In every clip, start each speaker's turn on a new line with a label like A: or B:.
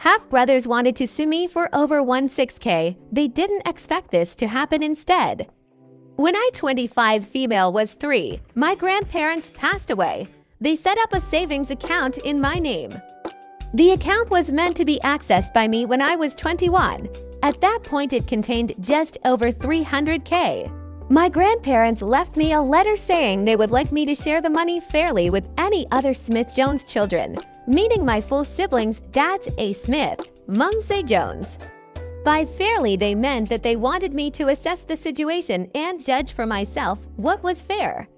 A: Half-brothers wanted to sue me for over 16K. They didn't expect this to happen instead. When I 25 female was 3, my grandparents passed away. They set up a savings account in my name. The account was meant to be accessed by me when I was 21. At that point, it contained just over 300K. My grandparents left me a letter saying they would like me to share the money fairly with any other Smith-Jones children, meaning my full siblings, Dad's A. Smith, Mom's A. Jones. By fairly, they meant that they wanted me to assess the situation and judge for myself what was fair.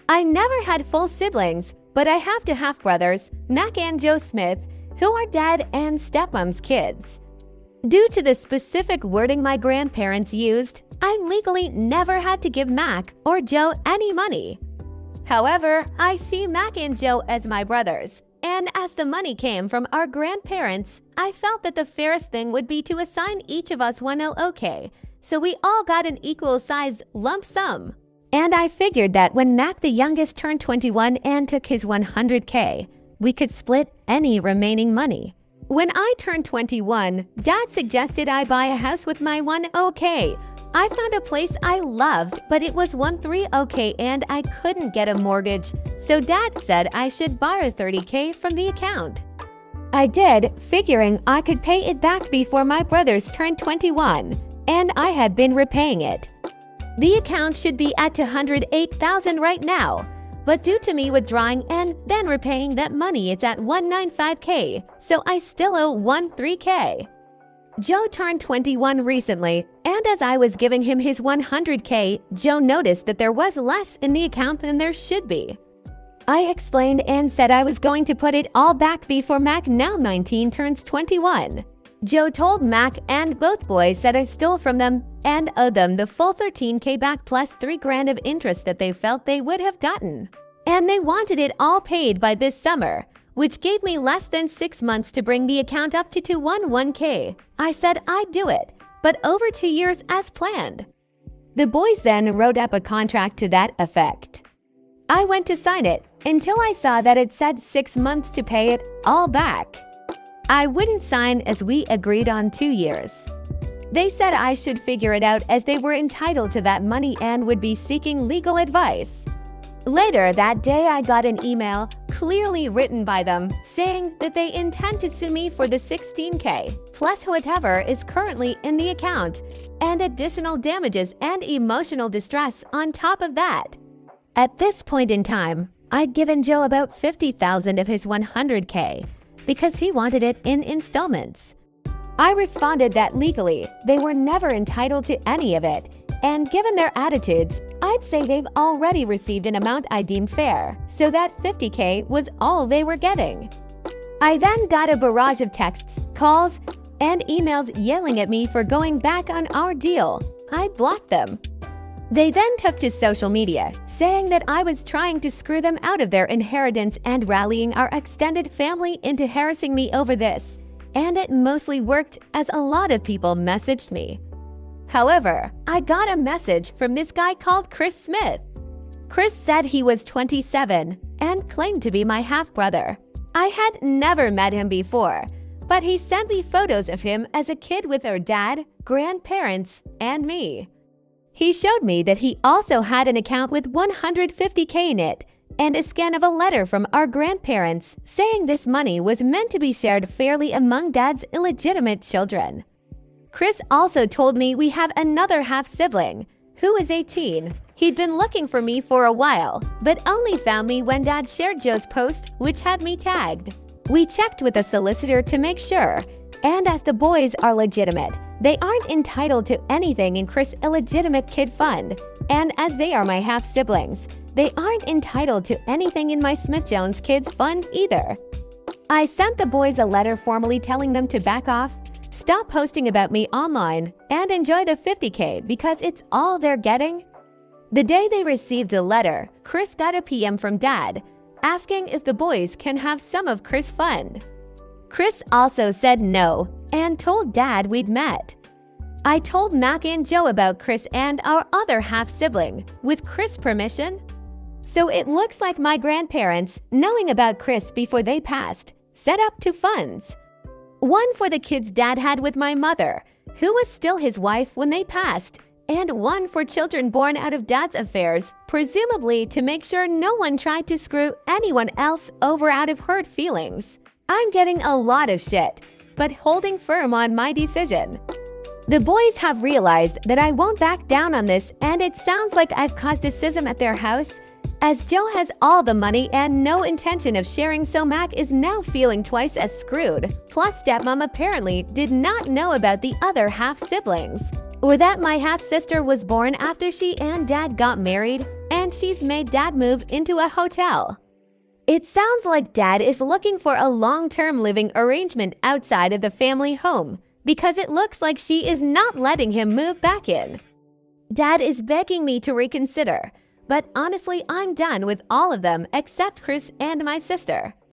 A: I never had full siblings, but I have two half-brothers, Mac and Joe Smith, who are Dad and stepmom's kids. Due to the specific wording my grandparents used, I legally never had to give Mac or Joe any money. However, I see Mac and Joe as my brothers, and as the money came from our grandparents, I felt that the fairest thing would be to assign each of us 100K, so we all got an equal-sized lump sum. And I figured that when Mac the youngest turned 21 and took his 100K, we could split any remaining money. When I turned 21, Dad suggested I buy a house with my 10K. I found a place I loved, but it was 13K and I couldn't get a mortgage, so Dad said I should borrow 30K from the account. I did, figuring I could pay it back before my brothers turned 21, and I had been repaying it. The account should be at $208,000 right now, but due to me withdrawing and then repaying that money, it's at $195K, so I still owe $13K. Joe turned 21 recently, and as I was giving him his 100K, Joe noticed that there was less in the account than there should be. I explained and said I was going to put it all back before Mac, now 19, turns 21. Joe told Mac and both boys said I stole from them and owed them the full 13K back plus $3,000 of interest that they felt they would have gotten. And they wanted it all paid by this summer, which gave me less than 6 months to bring the account up to 211K. I said I'd do it, but over 2 years as planned. The boys then wrote up a contract to that effect. I went to sign it until I saw that it said 6 months to pay it all back. I wouldn't sign as we agreed on 2 years. They said I should figure it out as they were entitled to that money and would be seeking legal advice. Later that day, I got an email clearly written by them saying that they intend to sue me for the 16K plus whatever is currently in the account and additional damages and emotional distress on top of that. At this point in time, I'd given Joe about $50,000 of his 100K because he wanted it in installments. I responded that legally, they were never entitled to any of it, and given their attitudes, I'd say they've already received an amount I deemed fair, so that $50K was all they were getting. I then got a barrage of texts, calls, and emails yelling at me for going back on our deal. I blocked them. They then took to social media, saying that I was trying to screw them out of their inheritance and rallying our extended family into harassing me over this, and it mostly worked as a lot of people messaged me. However, I got a message from this guy called Chris Smith. Chris said he was 27 and claimed to be my half-brother. I had never met him before, but he sent me photos of him as a kid with our dad, grandparents, and me. He showed me that he also had an account with 150K in it and a scan of a letter from our grandparents saying this money was meant to be shared fairly among Dad's illegitimate children. Chris also told me we have another half-sibling, who is 18. He'd been looking for me for a while, but only found me when Dad shared Joe's post, which had me tagged. We checked with a solicitor to make sure, and as the boys are legitimate, they aren't entitled to anything in Chris' illegitimate kid fund, and as they are my half-siblings, they aren't entitled to anything in my Smith-Jones kids fund either. I sent the boys a letter formally telling them to back off, stop posting about me online, and enjoy the 50K because it's all they're getting. The day they received the letter, Chris got a PM from Dad, asking if the boys can have some of Chris' fund. Chris also said no, and told Dad we'd met. I told Mac and Joe about Chris and our other half-sibling, with Chris' permission. So it looks like my grandparents, knowing about Chris before they passed, set up two funds. One for the kids Dad had with my mother, who was still his wife when they passed, and one for children born out of Dad's affairs, presumably to make sure no one tried to screw anyone else over out of hurt feelings. I'm getting a lot of shit, but holding firm on my decision. The boys have realized that I won't back down on this, and it sounds like I've caused a schism at their house. As Joe has all the money and no intention of sharing, so Mac is now feeling twice as screwed. Plus, stepmom apparently did not know about the other half-siblings, or that my half-sister was born after she and Dad got married, and she's made Dad move into a hotel. It sounds like Dad is looking for a long-term living arrangement outside of the family home, because it looks like she is not letting him move back in. Dad is begging me to reconsider, but honestly, I'm done with all of them except Chris and my sister.